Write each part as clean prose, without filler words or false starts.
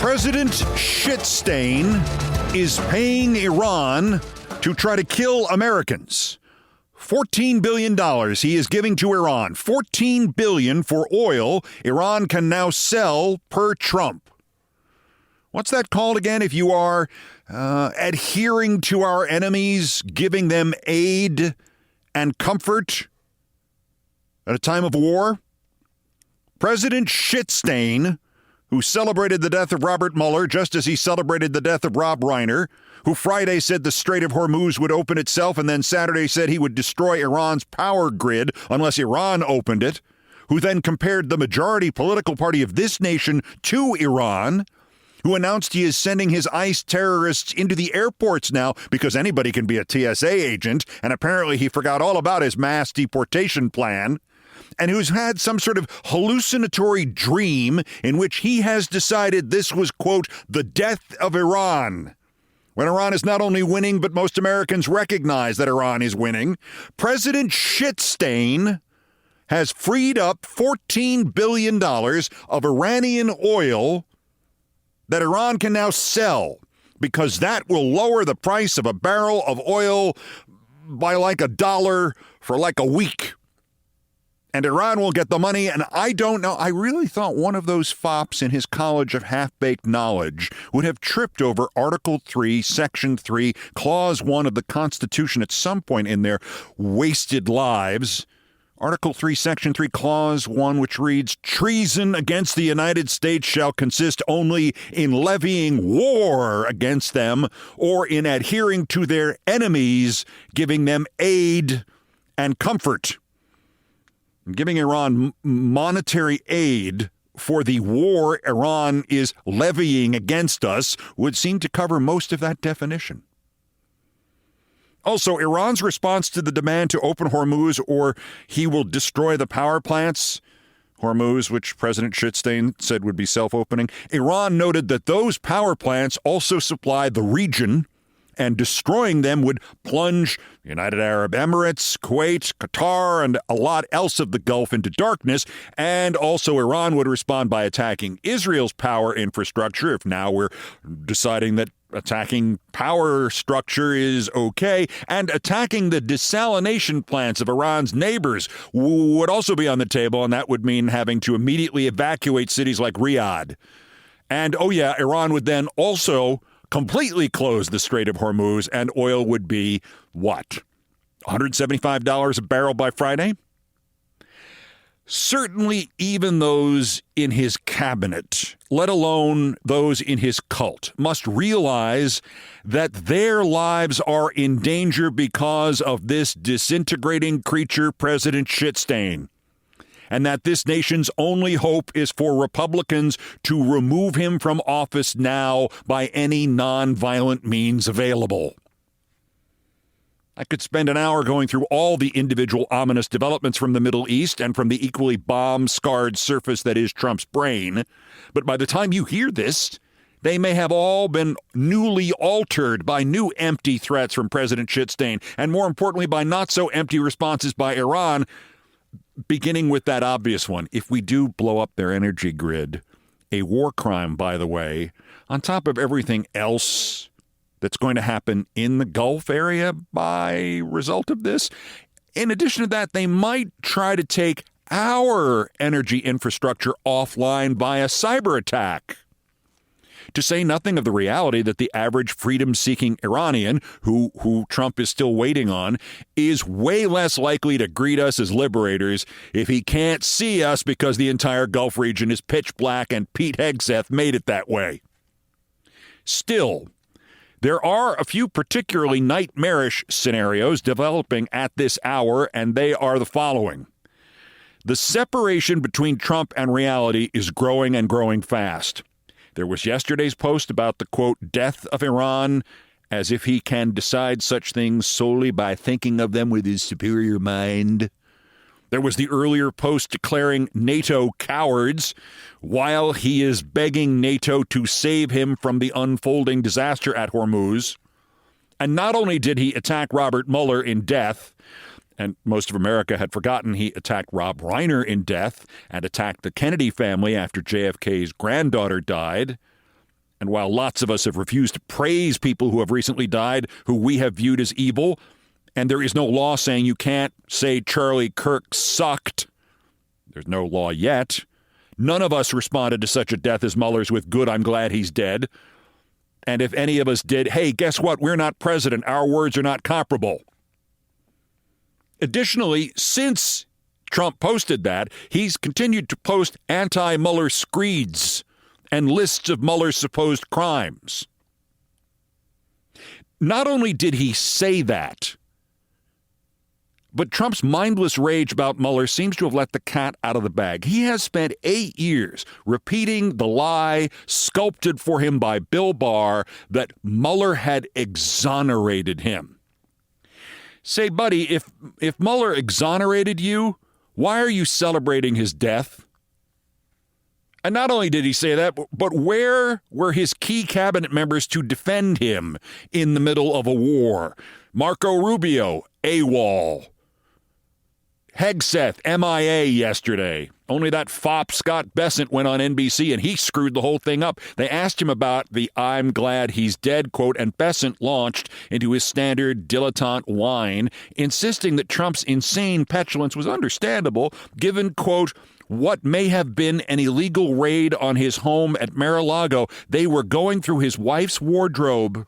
President Shitstain is paying Iran to try to kill Americans. $14 billion he is giving to Iran. $14 billion for oil Iran can now sell per Trump. What's that called again? If you are adhering to our enemies, giving them aid and comfort at a time of war? President Shitstain, who celebrated the death of Robert Mueller just as he celebrated the death of Rob Reiner, who Friday said the Strait of Hormuz would open itself and then Saturday said he would destroy Iran's power grid unless Iran opened it, who then compared the majority political party of this nation to Iran, who announced he is sending his ICE terrorists into the airports now because anybody can be a TSA agent, and apparently he forgot all about his mass deportation plan, and who's had some sort of hallucinatory dream in which he has decided this was, quote, the death of Iran. When Iran is not only winning, but most Americans recognize that Iran is winning, President Shitstain has freed up $14 billion of Iranian oil that Iran can now sell because that will lower the price of a barrel of oil by like $1 for like a week. And Iran will get the money, and I don't know. I really thought one of those fops in his college of half-baked knowledge would have tripped over Article 3, Section 3, Clause 1 of the Constitution at some point in their wasted lives. Article 3, Section 3, Clause 1, which reads, treason against the United States shall consist only in levying war against them or in adhering to their enemies, giving them aid and comfort. Giving Iran monetary aid for the war Iran is levying against us would seem to cover most of that definition. Also, Iran's response to the demand to open Hormuz or he will destroy the power plants, Hormuz, which President Shitstain said would be self-opening, Iran noted that those power plants also supply the region, and destroying them would plunge the United Arab Emirates, Kuwait, Qatar, and a lot else of the Gulf into darkness. And also Iran would respond by attacking Israel's power infrastructure, if now we're deciding that attacking power structure is okay, and attacking the desalination plants of Iran's neighbors would also be on the table, and that would mean having to immediately evacuate cities like Riyadh. And, oh yeah, Iran would then also completely close the Strait of Hormuz, and oil would be, what, $175 a barrel by Friday? Certainly even those in his cabinet, let alone those in his cult, must realize that their lives are in danger because of this disintegrating creature, President Shitstain, and that this nation's only hope is for Republicans to remove him from office now by any nonviolent means available. I could spend an hour going through all the individual ominous developments from the Middle East and from the equally bomb-scarred surface that is Trump's brain, but by the time you hear this, they may have all been newly altered by new empty threats from President Shitstain, and more importantly, by not-so-empty responses by Iran, beginning with that obvious one. If we do blow up their energy grid, a war crime, by the way, on top of everything else that's going to happen in the Gulf area by result of this, in addition to that, they might try to take our energy infrastructure offline via cyber attack. To say nothing of the reality that the average freedom-seeking Iranian, who Trump is still waiting on, is way less likely to greet us as liberators if he can't see us because the entire Gulf region is pitch black and Pete Hegseth made it that way. Still, there are a few particularly nightmarish scenarios developing at this hour, and they are the following. The separation between Trump and reality is growing and growing fast. There was yesterday's post about the, quote, death of Iran, as if he can decide such things solely by thinking of them with his superior mind. There was the earlier post declaring NATO cowards while he is begging NATO to save him from the unfolding disaster at Hormuz. And not only did he attack Robert Mueller in death, and most of America had forgotten he attacked Rob Reiner in death and attacked the Kennedy family after JFK's granddaughter died. And while lots of us have refused to praise people who have recently died, who we have viewed as evil, and there is no law saying you can't say Charlie Kirk sucked, there's no law yet, none of us responded to such a death as Mueller's with "good, I'm glad he's dead." And if any of us did, hey, guess what? We're not president. Our words are not comparable. Additionally, since Trump posted that, he's continued to post anti-Mueller screeds and lists of Mueller's supposed crimes. Not only did he say that, but Trump's mindless rage about Mueller seems to have let the cat out of the bag. He has spent 8 years repeating the lie sculpted for him by Bill Barr that Mueller had exonerated him. Say, buddy, if Mueller exonerated you, why are you celebrating his death? And not only did he say that, but where were his key cabinet members to defend him in the middle of a war? Marco Rubio, AWOL. Hegseth, MIA yesterday. Only that fop Scott Bessent went on NBC and he screwed the whole thing up. They asked him about the "I'm glad he's dead" quote, and Bessent launched into his standard dilettante whine, insisting that Trump's insane petulance was understandable given, quote, what may have been an illegal raid on his home at Mar-a-Lago. They were going through his wife's wardrobe.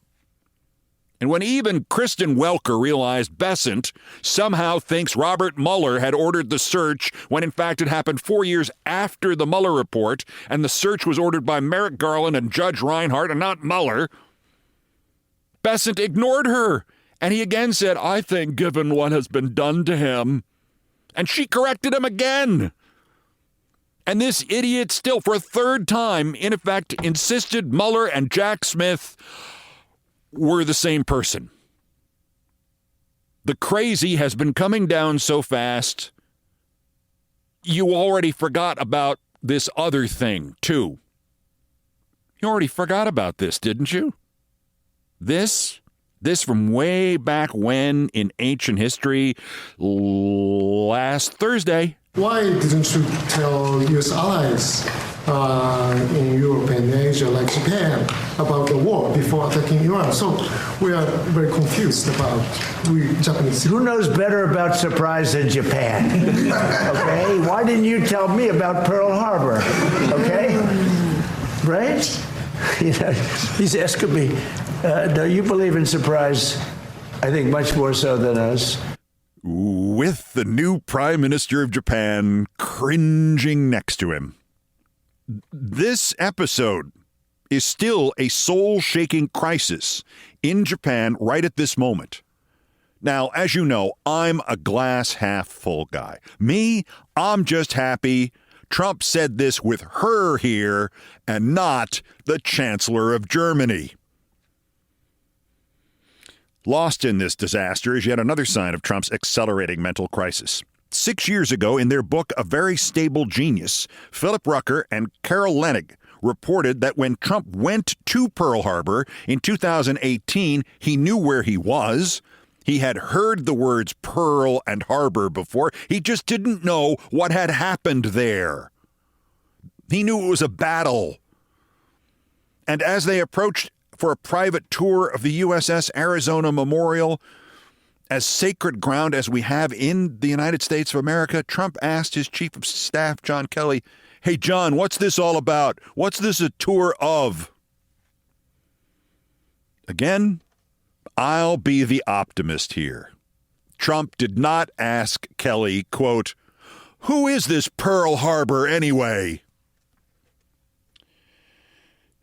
And when even Kristen Welker realized Bessent somehow thinks Robert Mueller had ordered the search when in fact it happened 4 years after the Mueller report, and the search was ordered by Merrick Garland and Judge Reinhardt and not Mueller, Bessent ignored her. And he again said, I think given what has been done to him. And she corrected him again. And this idiot still for a third time, in effect, insisted Mueller and Jack Smith were the same person. The crazy has been coming down so fast, you already forgot about this other thing, too. You already forgot about this, didn't you? This from way back when in ancient history, last Thursday. Why didn't you tell U.S. allies in Europe and Asia, like Japan, about the war before attacking Iran? So we are very confused about we Japanese. Who knows better about surprise than Japan? Okay? Why didn't you tell me about Pearl Harbor? Okay? Right? You know, he's asking me, do you believe in surprise? I think much more so than us. With the new Prime Minister of Japan cringing next to him. This episode is still a soul-shaking crisis in Japan right at this moment. Now, as you know, I'm a glass-half-full guy. Me, I'm just happy Trump said this with her here and not the Chancellor of Germany. Lost in this disaster is yet another sign of Trump's accelerating mental crisis. 6 years ago, in their book, A Very Stable Genius, Philip Rucker and Carol Leonnig reported that when Trump went to Pearl Harbor in 2018, he knew where he was. He had heard the words Pearl and Harbor before. He just didn't know what had happened there. He knew it was a battle. And as they approached for a private tour of the USS Arizona Memorial, as sacred ground as we have in the United States of America, Trump asked his chief of staff, John Kelly, hey, John, what's this all about? What's this a tour of? Again, I'll be the optimist here. Trump did not ask Kelly, quote, who is this Pearl Harbor anyway?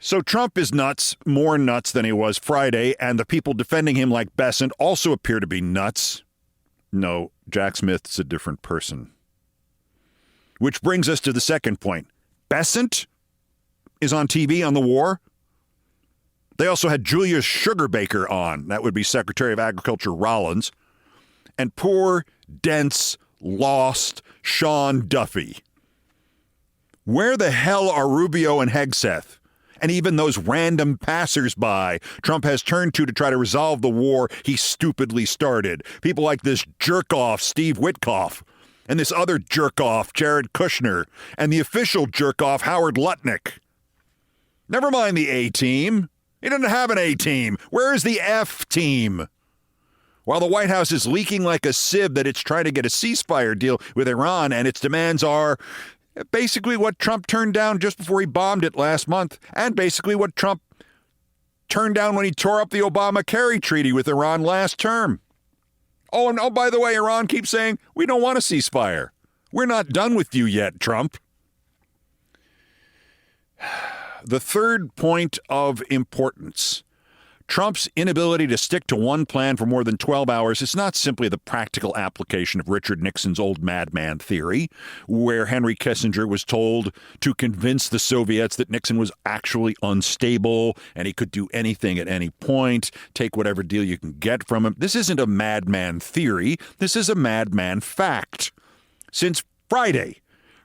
So Trump is nuts, more nuts than he was Friday, and the people defending him like Bessent also appear to be nuts. No, Jack Smith's a different person. Which brings us to the second point. Bessent is on TV on the war. They also had Julius Sugarbaker on. That would be Secretary of Agriculture Rollins. And poor, dense, lost Sean Duffy. Where the hell are Rubio and Hegseth? And even those random passersby Trump has turned to try to resolve the war he stupidly started. People like this jerk-off Steve Witkoff, and this other jerk-off Jared Kushner, and the official jerk-off Howard Lutnick. Never mind the A-team. He doesn't have an A-team. Where is the F-team? While the White House is leaking like a sieve that it's trying to get a ceasefire deal with Iran, and its demands are basically what Trump turned down just before he bombed it last month, and basically what Trump turned down when he tore up the Obama-Kerry treaty with Iran last term. Oh, and by the way, Iran keeps saying, we don't want a ceasefire. We're not done with you yet, Trump. The third point of importance, Trump's inability to stick to one plan for more than 12 hours is not simply the practical application of Richard Nixon's old madman theory, where Henry Kissinger was told to convince the Soviets that Nixon was actually unstable and he could do anything at any point, take whatever deal you can get from him. This isn't a madman theory. This is a madman fact. Since Friday,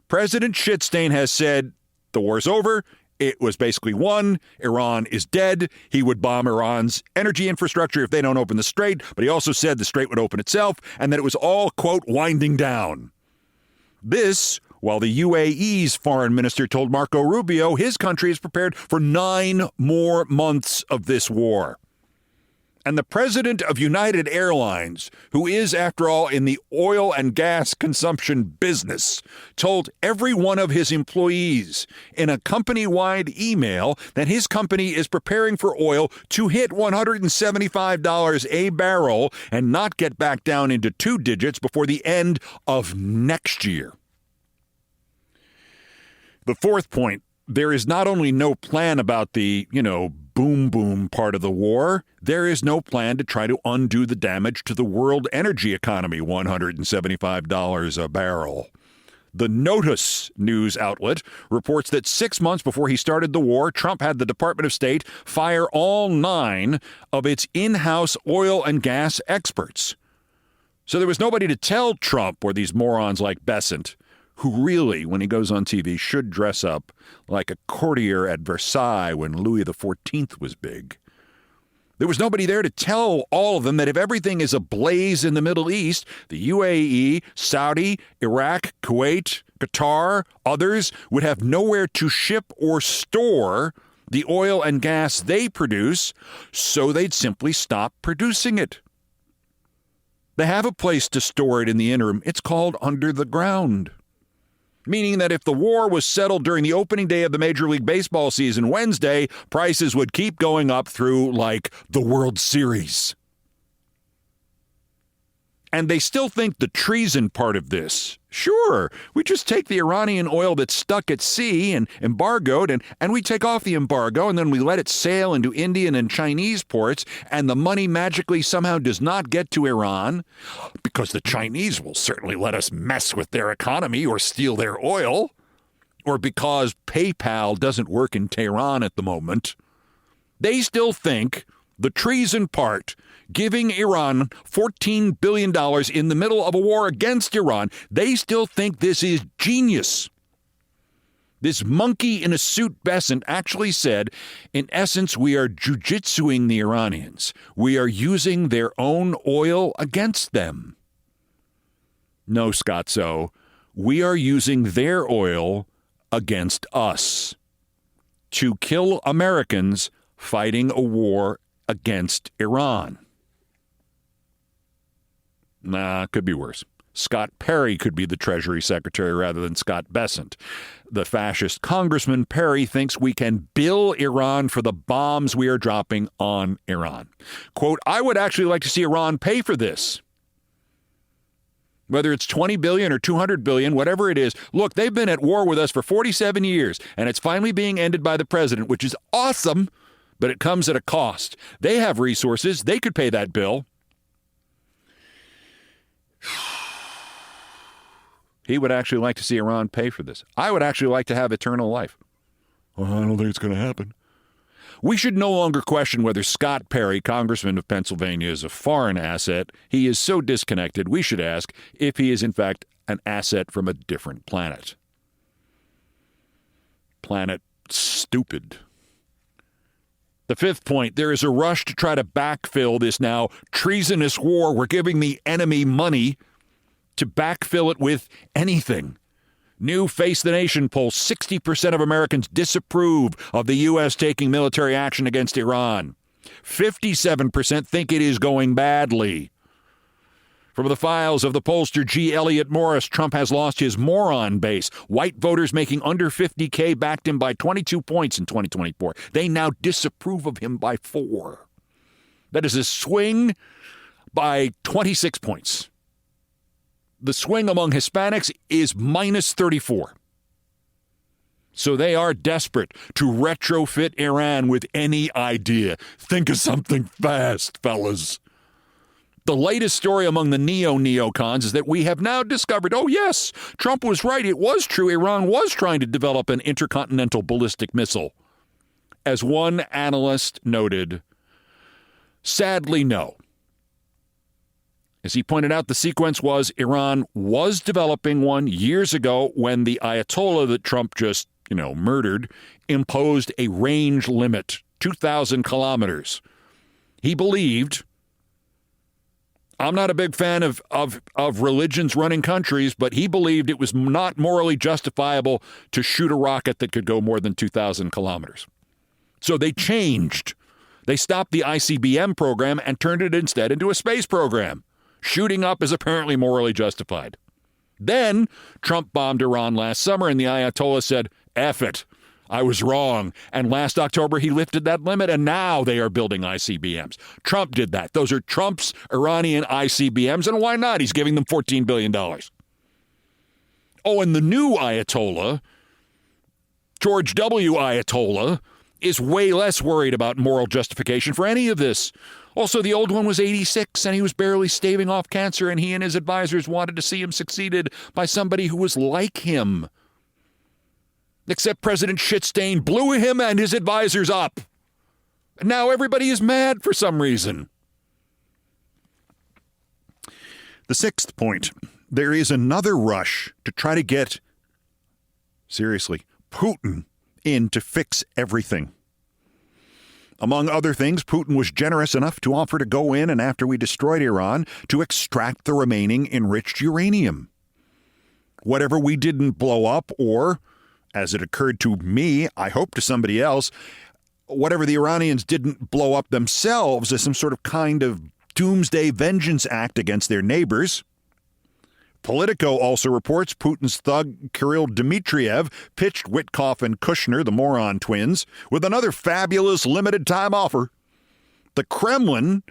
President Shitstain has said the war's over. It was basically won. Iran is dead. He would bomb Iran's energy infrastructure if they don't open the strait. But he also said the strait would open itself and that it was all, quote, winding down. This, while the UAE's foreign minister told Marco Rubio his country is prepared for 9 more months of this war. And the president of United Airlines, who is, after all, in the oil and gas consumption business, told every one of his employees in a company-wide email that his company is preparing for oil to hit $175 a barrel and not get back down into 2 digits before the end of next year. The fourth point, there is not only no plan about the, boom part of the war, there is no plan to try to undo the damage to the world energy economy, $175 a barrel. The Notice news outlet reports that 6 months before he started the war, Trump had the Department of State fire all 9 of its in-house oil and gas experts. So there was nobody to tell Trump or these morons like Bessent, who really, when he goes on TV, should dress up like a courtier at Versailles when Louis XIV was big. There was nobody there to tell all of them that if everything is ablaze in the Middle East, the UAE, Saudi, Iraq, Kuwait, Qatar, others would have nowhere to ship or store the oil and gas they produce, so they'd simply stop producing it. They have a place to store it in the interim. It's called under the ground. Meaning that if the war was settled during the opening day of the Major League Baseball season Wednesday, prices would keep going up through, the World Series. And they still think the treason part of this, sure, we just take the Iranian oil that's stuck at sea and embargoed, and we take off the embargo, and then we let it sail into Indian and Chinese ports, and the money magically somehow does not get to Iran, because the Chinese will certainly let us mess with their economy or steal their oil, or because PayPal doesn't work in Tehran at the moment. They still think the treason part, giving Iran $14 billion in the middle of a war against Iran, they still think this is genius. This monkey in a suit Bessent actually said, in essence, we are jujitsuing the Iranians. We are using their own oil against them. No, Scotzo, we are using their oil against us to kill Americans fighting a war against Iran. Nah, could be worse. Scott Perry could be the Treasury Secretary rather than Scott Bessent. The fascist Congressman Perry thinks we can bill Iran for the bombs we are dropping on Iran. Quote, I would actually like to see Iran pay for this. Whether it's $20 billion or $200 billion, whatever it is. Look, they've been at war with us for 47 years, and it's finally being ended by the president, which is awesome, but it comes at a cost. They have resources. They could pay that bill. He would actually like to see Iran pay for this. I would actually like to have eternal life. Well, I don't think it's going to happen. We should no longer question whether Scott Perry, Congressman of Pennsylvania, is a foreign asset. He is so disconnected, we should ask if he is, in fact, an asset from a different planet. Planet stupid. The fifth point, there is a rush to try to backfill this now treasonous war. We're giving the enemy money to backfill it with anything. New Face the Nation poll, 60% of Americans disapprove of the U.S. taking military action against Iran. 57% think it is going badly. From the files of the pollster G. Elliott Morris, Trump has lost his moron base. White voters making under 50K backed him by 22 points in 2024. They now disapprove of him by 4. That is a swing by 26 points. The swing among Hispanics is minus 34. So they are desperate to retrofit Iran with any idea. Think of something fast, fellas. The latest story among the neocons is that we have now discovered, oh yes, Trump was right. It was true. Iran was trying to develop an intercontinental ballistic missile. As one analyst noted, sadly, no. As he pointed out, the sequence was Iran was developing one years ago when the Ayatollah that Trump just, murdered imposed a range limit, 2,000 kilometers. He believed, I'm not a big fan of religions running countries, but he believed it was not morally justifiable to shoot a rocket that could go more than 2,000 kilometers. So they changed. They stopped the ICBM program and turned it instead into a space program. Shooting up is apparently morally justified. Then Trump bombed Iran last summer, and the Ayatollah said, F it, I was wrong. And last October, he lifted that limit, and now they are building ICBMs. Trump did that. Those are Trump's Iranian ICBMs, and why not? He's giving them $14 billion. Oh, and the new Ayatollah, George W. Ayatollah, is way less worried about moral justification for any of this. Also, the old one was 86, and he was barely staving off cancer, and he and his advisors wanted to see him succeeded by somebody who was like him. Except President Shitstain blew him and his advisors up. And now everybody is mad for some reason. The sixth point, there is another rush to try to get, seriously, Putin in to fix everything. Among other things, Putin was generous enough to offer to go in and after we destroyed Iran, to extract the remaining enriched uranium. Whatever we didn't blow up, or, as it occurred to me, I hope to somebody else, whatever the Iranians didn't blow up themselves as some sort of kind of doomsday vengeance act against their neighbors. Politico also reports Putin's thug Kirill Dmitriev pitched Witkoff and Kushner, the moron twins, with another fabulous limited-time offer. The Kremlin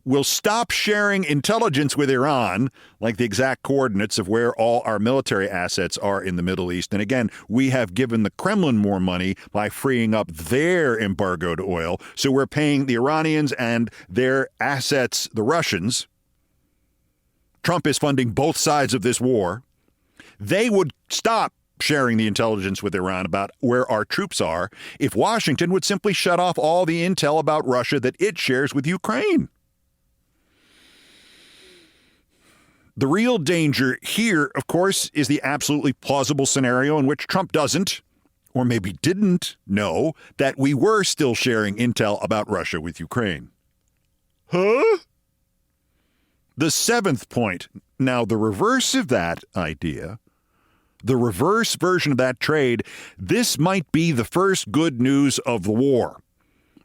will stop sharing intelligence with Iran, like the exact coordinates of where all our military assets are in the Middle East. And again, we have given the Kremlin more money by freeing up their embargoed oil. So we're paying the Iranians and their assets, the Russians. Trump is funding both sides of this war. They would stop sharing the intelligence with Iran about where our troops are if Washington would simply shut off all the intel about Russia that it shares with Ukraine. The real danger here, of course, is the absolutely plausible scenario in which Trump doesn't, or maybe didn't, know that we were still sharing intel about Russia with Ukraine. Huh? The seventh point, now the reverse of that idea, the reverse version of that trade, this might be the first good news of the war.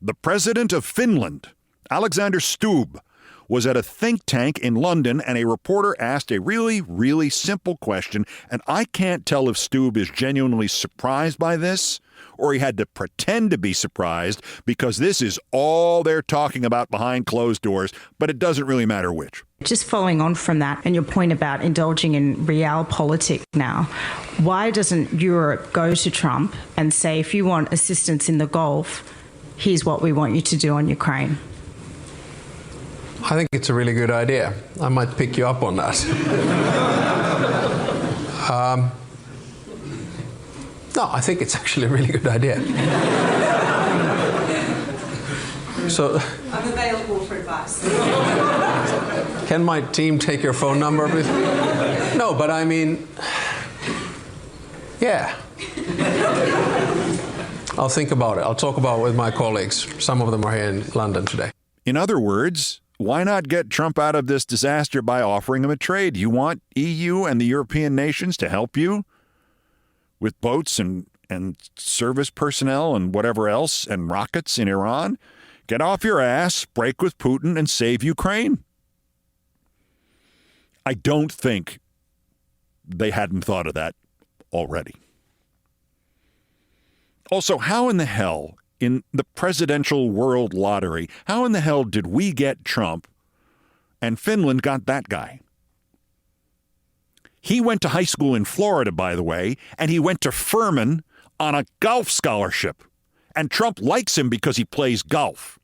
The president of Finland, Alexander Stubb, was at a think tank in London, and a reporter asked a really, really simple question, and I can't tell if Stubb is genuinely surprised by this or he had to pretend to be surprised because this is all they're talking about behind closed doors, but it doesn't really matter which. Just following on from that and your point about indulging in realpolitik now, why doesn't Europe go to Trump and say, if you want assistance in the Gulf, here's what we want you to do on Ukraine? I think it's a really good idea. I might pick you up on that. No, I think it's actually a really good idea. So, I'm available for advice. Can my team take your phone number, please? No, but I mean, yeah. I'll think about it. I'll talk about it with my colleagues. Some of them are here in London today. In other words, why not get Trump out of this disaster by offering him a trade? You want EU and the European nations to help you with boats and service personnel and whatever else and rockets in Iran? Get off your ass, break with Putin, and save Ukraine. I don't think they hadn't thought of that already. Also, how in the hell, in the presidential world lottery, how in the hell did we get Trump and Finland got that guy? He went to high school in Florida, by the way, and he went to Furman on a golf scholarship. And Trump likes him because he plays golf.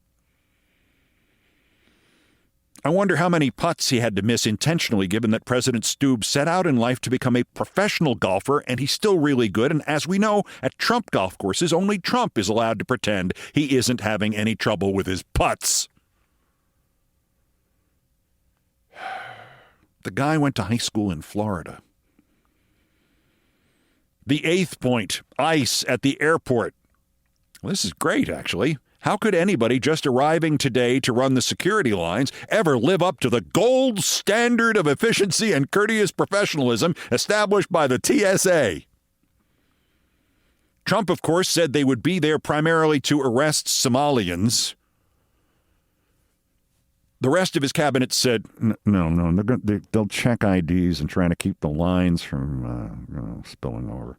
I wonder how many putts he had to miss intentionally, given that President Stubb set out in life to become a professional golfer, and he's still really good. And as we know, at Trump golf courses, only Trump is allowed to pretend he isn't having any trouble with his putts. The guy went to high school in Florida. The 8th point, ICE at the airport. Well, this is great, actually. How could anybody just arriving today to run the security lines ever live up to the gold standard of efficiency and courteous professionalism established by the TSA? Trump, of course, said they would be there primarily to arrest Somalians. The rest of his cabinet said, no, they'll check IDs and try to keep the lines from spilling over.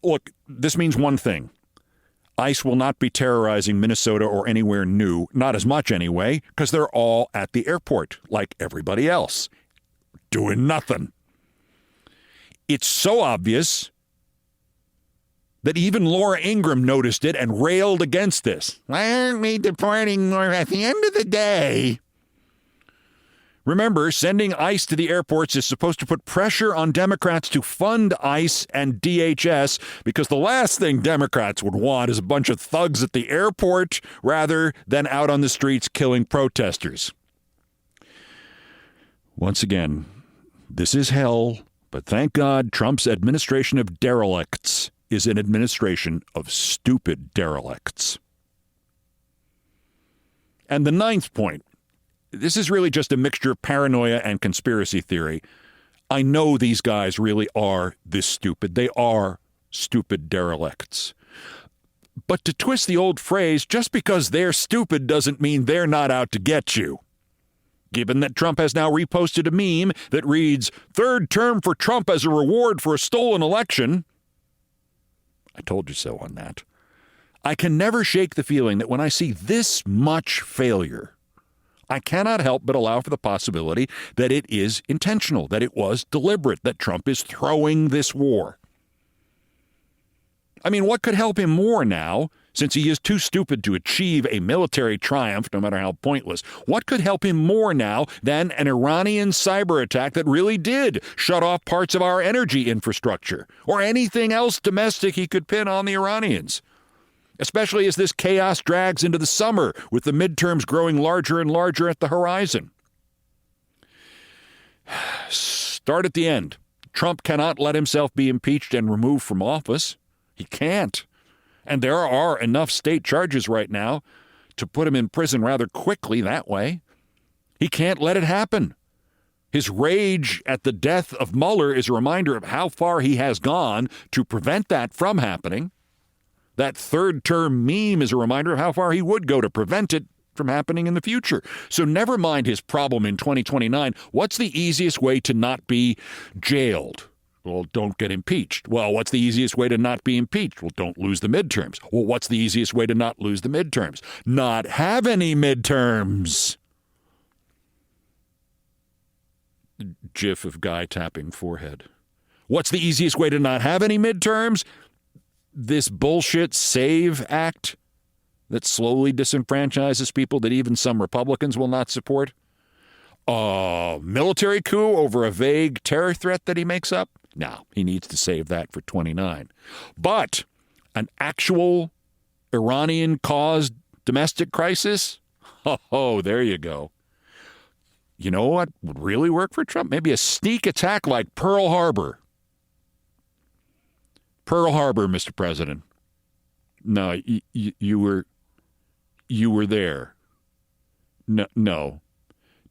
Look, this means one thing. ICE will not be terrorizing Minnesota or anywhere new, not as much anyway, because they're all at the airport, like everybody else, doing nothing. It's so obvious that even Laura Ingraham noticed it and railed against this. Why aren't we deporting more at the end of the day? Remember, sending ICE to the airports is supposed to put pressure on Democrats to fund ICE and DHS, because the last thing Democrats would want is a bunch of thugs at the airport rather than out on the streets killing protesters. Once again, this is hell, but thank God Trump's administration of derelicts is an administration of stupid derelicts. And the 9th point. This is really just a mixture of paranoia and conspiracy theory. I know these guys really are this stupid. They are stupid derelicts. But to twist the old phrase, just because they're stupid doesn't mean they're not out to get you. Given that Trump has now reposted a meme that reads, "Third term for Trump as a reward for a stolen election." I told you so on that. I can never shake the feeling that when I see this much failure, I cannot help but allow for the possibility that it is intentional, that it was deliberate, that Trump is throwing this war. I mean, what could help him more now, since he is too stupid to achieve a military triumph, no matter how pointless? What could help him more now than an Iranian cyber attack that really did shut off parts of our energy infrastructure, or anything else domestic he could pin on the Iranians? Especially as this chaos drags into the summer, with the midterms growing larger and larger at the horizon. Start at the end. Trump cannot let himself be impeached and removed from office. He can't. And there are enough state charges right now to put him in prison rather quickly that way. He can't let it happen. His rage at the death of Mueller is a reminder of how far he has gone to prevent that from happening. That third-term meme is a reminder of how far he would go to prevent it from happening in the future. So never mind his problem in 2029. What's the easiest way to not be jailed? Well, don't get impeached. Well, what's the easiest way to not be impeached? Well, don't lose the midterms. Well, what's the easiest way to not lose the midterms? Not have any midterms. GIF of guy tapping forehead. What's the easiest way to not have any midterms? This bullshit SAVE Act that slowly disenfranchises people that even some Republicans will not support. A military coup over a vague terror threat that he makes up? No, he needs to save that for 29. But an actual Iranian-caused domestic crisis? Oh, there you go. You know what would really work for Trump? Maybe a sneak attack like Pearl Harbor. Pearl Harbor, Mr. President. No, you were there. No,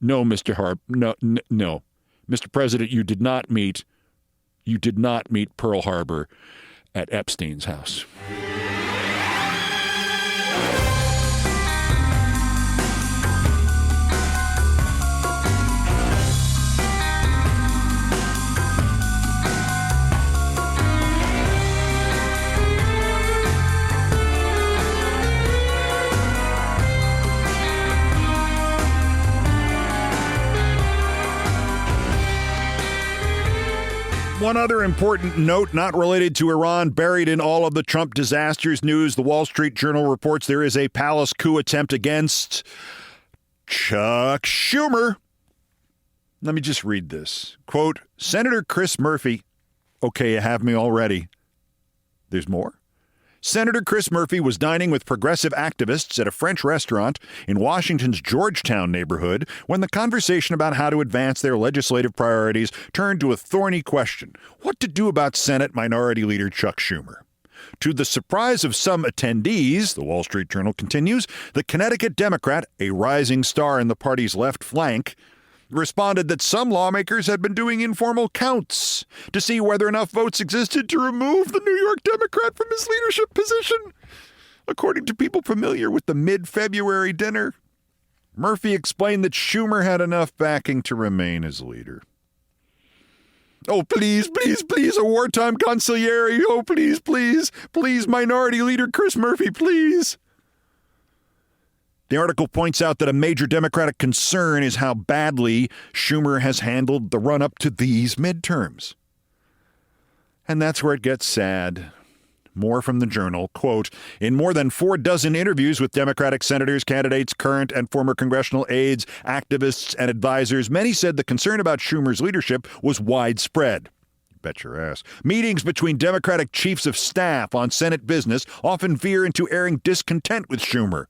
Mr. Harp. No, Mr. President, you did not meet Pearl Harbor at Epstein's house. One other important note not related to Iran, buried in all of the Trump disasters news. The Wall Street Journal reports there is a palace coup attempt against Chuck Schumer. Let me just read this. Quote, Senator Chris Murphy. Okay, you have me already. There's more. Senator Chris Murphy was dining with progressive activists at a French restaurant in Washington's Georgetown neighborhood when the conversation about how to advance their legislative priorities turned to a thorny question: what to do about Senate Minority Leader Chuck Schumer. To the surprise of some attendees, the Wall Street Journal continues, the Connecticut Democrat, a rising star in the party's left flank, responded that some lawmakers had been doing informal counts to see whether enough votes existed to remove the New York Democrat from his leadership position. According to people familiar with the mid-February dinner, Murphy explained that Schumer had enough backing to remain as leader. Oh, please, please, please, a wartime consigliere. Oh, please, please, please, Minority Leader Chris Murphy, please. The article points out that a major Democratic concern is how badly Schumer has handled the run-up to these midterms. And that's where it gets sad. More from the Journal. Quote, in more than 4 dozen interviews with Democratic senators, candidates, current and former congressional aides, activists, and advisors, many said the concern about Schumer's leadership was widespread. Bet your ass. Meetings between Democratic chiefs of staff on Senate business often veer into airing discontent with Schumer.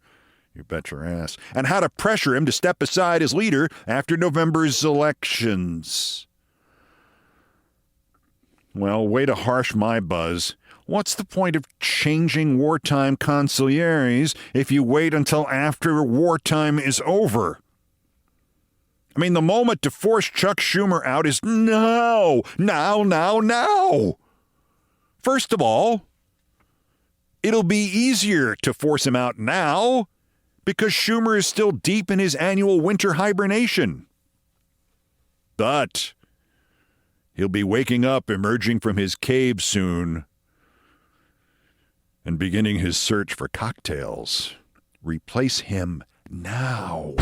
You bet your ass. And how to pressure him to step aside as leader after November's elections. Well, way to harsh my buzz. What's the point of changing wartime consiglieres if you wait until after wartime is over? I mean, the moment to force Chuck Schumer out is now. First of all, it'll be easier to force him out now, because Schumer is still deep in his annual winter hibernation. But he'll be waking up, emerging from his cave soon, and beginning his search for cocktails. Replace him now.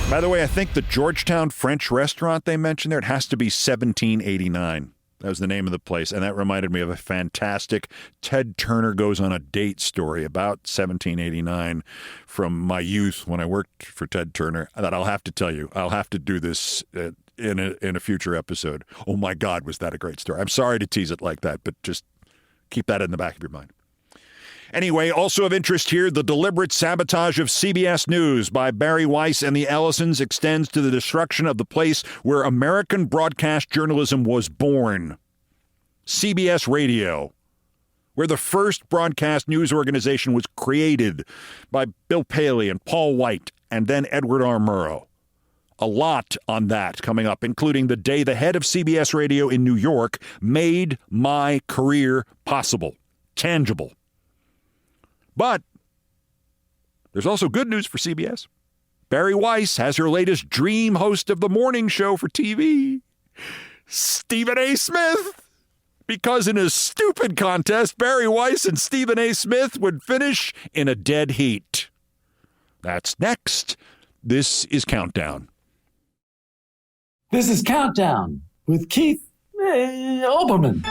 By the way, I think the Georgetown French restaurant they mentioned there, it has to be 1789. That was the name of the place, and that reminded me of a fantastic Ted Turner Goes on a Date story about 1789 from my youth when I worked for Ted Turner that I'll have to tell you. I'll have to do this in a future episode. Oh, my God, was that a great story. I'm sorry to tease it like that, but just keep that in the back of your mind. Anyway, also of interest here, the deliberate sabotage of CBS News by Barry Weiss and the Ellisons extends to the destruction of the place where American broadcast journalism was born. CBS Radio, where the first broadcast news organization was created by Bill Paley and Paul White and then Edward R. Murrow. A lot on that coming up, including the day the head of CBS Radio in New York made my career possible, tangible. But there's also good news for CBS. Barry Weiss has her latest dream host of the morning show for TV, Stephen A. Smith. Because in a stupid contest, Barry Weiss and Stephen A. Smith would finish in a dead heat. That's next. This is Countdown. This is Countdown with Keith Olbermann.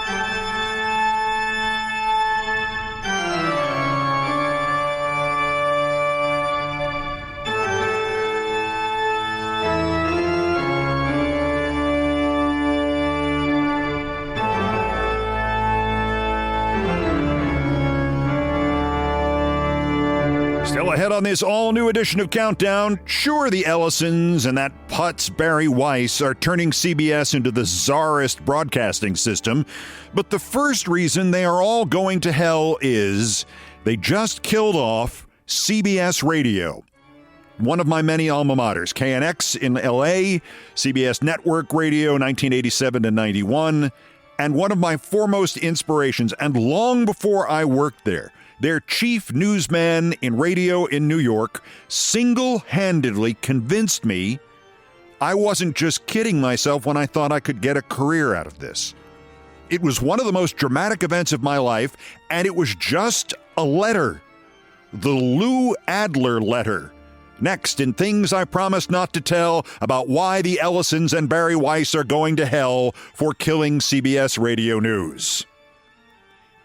Still Well, ahead on this all-new edition of Countdown, sure, the Ellisons and that putz Barry Weiss are turning CBS into the czarist broadcasting system, but the first reason they are all going to hell is they just killed off CBS Radio. One of my many alma maters, KNX in L.A., CBS Network Radio, 1987 to 91, and one of my foremost inspirations, and long before I worked there, their chief newsman in radio in New York single-handedly convinced me I wasn't just kidding myself when I thought I could get a career out of this. It was one of the most dramatic events of my life, and it was just a letter. The Lou Adler letter. Next, in Things I Promised Not to Tell, about why the Ellisons and Barry Weiss are going to hell for killing CBS Radio News.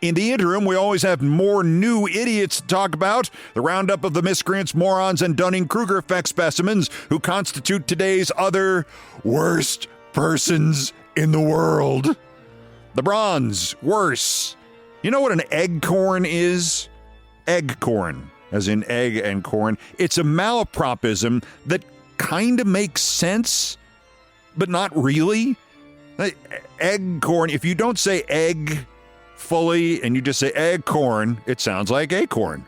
In the interim, we always have more new idiots to talk about. The roundup of the miscreants, morons, and Dunning-Kruger effect specimens who constitute today's other worst persons in the world. The bronze, worse. You know what an eggcorn is? Eggcorn. As in egg and corn. It's a malapropism that kind of makes sense, but not really. Eggcorn, if you don't say egg fully and you just say eggcorn, it sounds like acorn.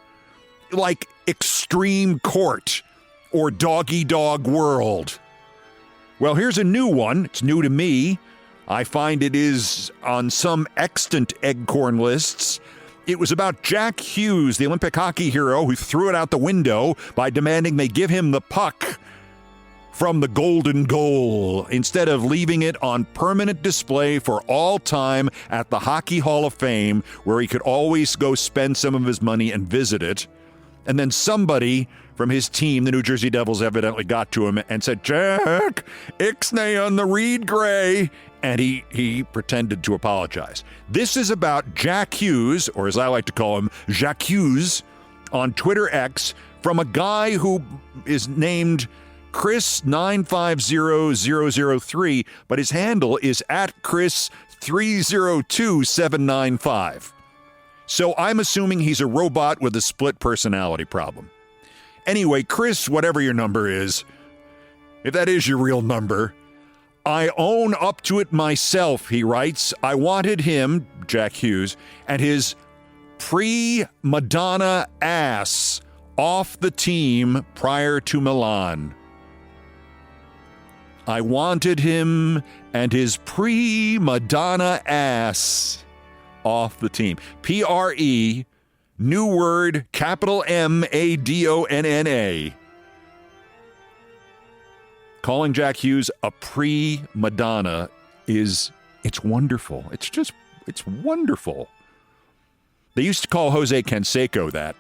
Like extreme court or doggy dog world. Well, here's a new one. It's new to me. I find it is on some extant eggcorn lists. It was about Jack Hughes, the Olympic hockey hero who threw it out the window by demanding they give him the puck from the golden goal instead of leaving it on permanent display for all time at the Hockey Hall of Fame, where he could always go spend some of his money and visit it. And then somebody from his team, the New Jersey Devils, evidently got to him and said, "Jack, ixnay on the Reed Gray." And he pretended to apologize. This is about Jack Hughes, or as I like to call him, Jacques Hughes, on Twitter X, from a guy who is named Chris950003, but his handle is at Chris302795. So I'm assuming he's a robot with a split personality problem. Anyway, Chris, whatever your number is, if that is your real number, I own up to it myself, he writes. I wanted him, Jack Hughes, and his pre-Madonna ass off the team prior to Milan. I wanted him and his pre-Madonna ass off the team. P-R-E, new word, capital M-A-D-O-N-N-A. Calling Jack Hughes a pre-Madonna it's wonderful. It's wonderful. They used to call Jose Canseco that.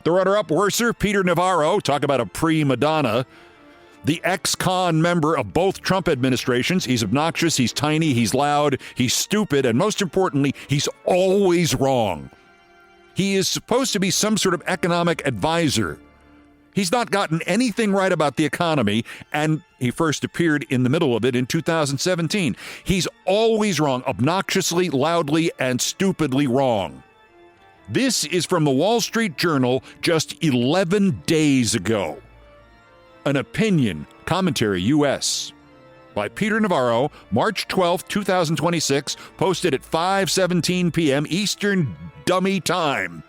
The runner-up, worser, Peter Navarro, talk about a pre-Madonna. The ex-con member of both Trump administrations. He's obnoxious, he's tiny, he's loud, he's stupid, and most importantly, he's always wrong. He is supposed to be some sort of economic advisor. He's not gotten anything right about the economy, and he first appeared in the middle of it in 2017. He's always wrong, obnoxiously, loudly, and stupidly wrong. This is from the Wall Street Journal just 11 days ago. An opinion, commentary, U.S., by Peter Navarro, March 12, 2026, posted at 5:17 p.m. Eastern Dummy Time.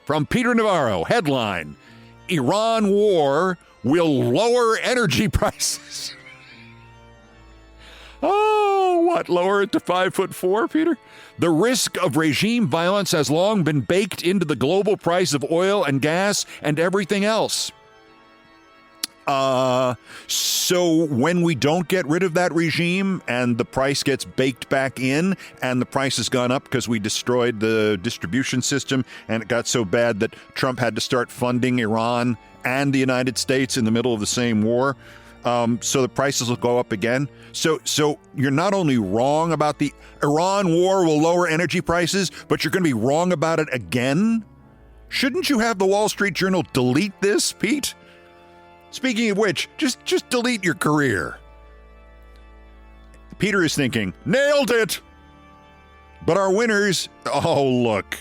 From Peter Navarro, headline, Iran war will lower energy prices. Oh, what? Lower it to 5'4", Peter? The risk of regime violence has long been baked into the global price of oil and gas and everything else. So when we don't get rid of that regime and the price gets baked back in and the price has gone up because we destroyed the distribution system and it got so bad that Trump had to start funding Iran and the United States in the middle of the same war, so the prices will go up again. So you're not only wrong about the Iran war will lower energy prices, but you're going to be wrong about it again? Shouldn't you have the Wall Street Journal delete this, Pete? Speaking of which, just delete your career. Peter is thinking, nailed it! But our winners, oh look,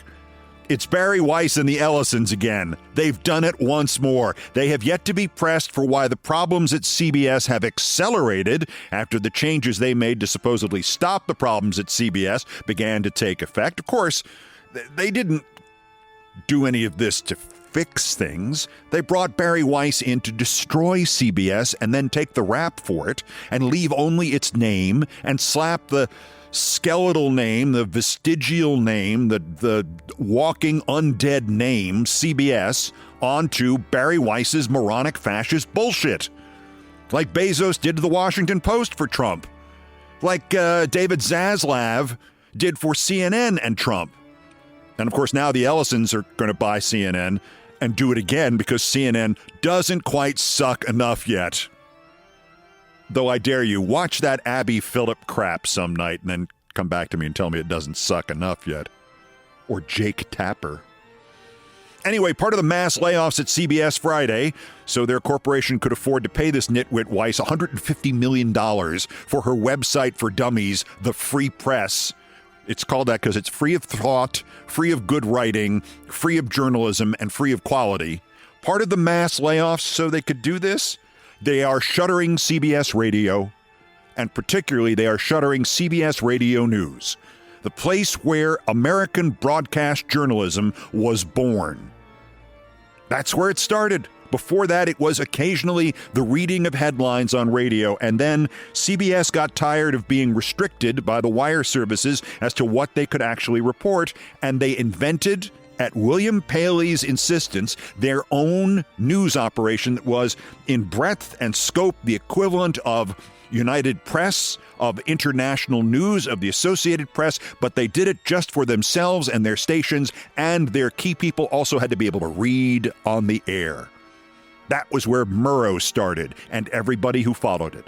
It's Barry Weiss and the Ellisons again. They've done it once more. They have yet to be pressed for why the problems at CBS have accelerated after the changes they made to supposedly stop the problems at CBS began to take effect. Of course, they didn't do any of this to fix things. They brought Barry Weiss in to destroy CBS and then take the rap for it and leave only its name and slap the skeletal name, the vestigial name, the walking undead name, CBS, onto Barry Weiss's moronic fascist bullshit. Like Bezos did to the Washington Post for Trump. Like David Zaslav did for CNN and Trump. And of course now the Ellisons are going to buy CNN and do it again because CNN doesn't quite suck enough yet. Though I dare you, watch that Abby Phillip crap some night and then come back to me and tell me it doesn't suck enough yet. Or Jake Tapper. Anyway, part of the mass layoffs at CBS Friday, so their corporation could afford to pay this nitwit Weiss $150 million for her website for dummies, The Free Press. It's called that because it's free of thought, free of good writing, free of journalism, and free of quality. Part of the mass layoffs so they could do this, they are shuttering CBS Radio, and particularly they are shuttering CBS Radio News, the place where American broadcast journalism was born. That's where it started. Before that, it was occasionally the reading of headlines on radio, and then CBS got tired of being restricted by the wire services as to what they could actually report, and they invented, at William Paley's insistence, their own news operation that was, in breadth and scope, the equivalent of United Press, of International News, of the Associated Press, but they did it just for themselves and their stations, and their key people also had to be able to read on the air. That was where Murrow started, and everybody who followed it.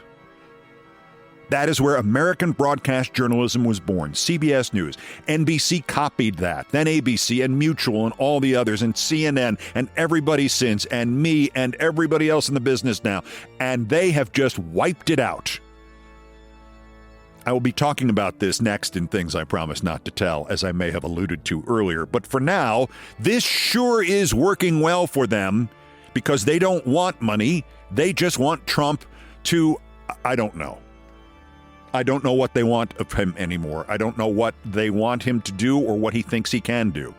That is where American broadcast journalism was born. CBS News. NBC copied that. Then ABC and Mutual and all the others, and CNN and everybody since, and me and everybody else in the business now. And they have just wiped it out. I will be talking about this next in Things I Promise Not to Tell, as I may have alluded to earlier. But for now, this sure is working well for them because they don't want money. They just want Trump to, I don't know. I don't know what they want of him anymore. I don't know what they want him to do or what he thinks he can do.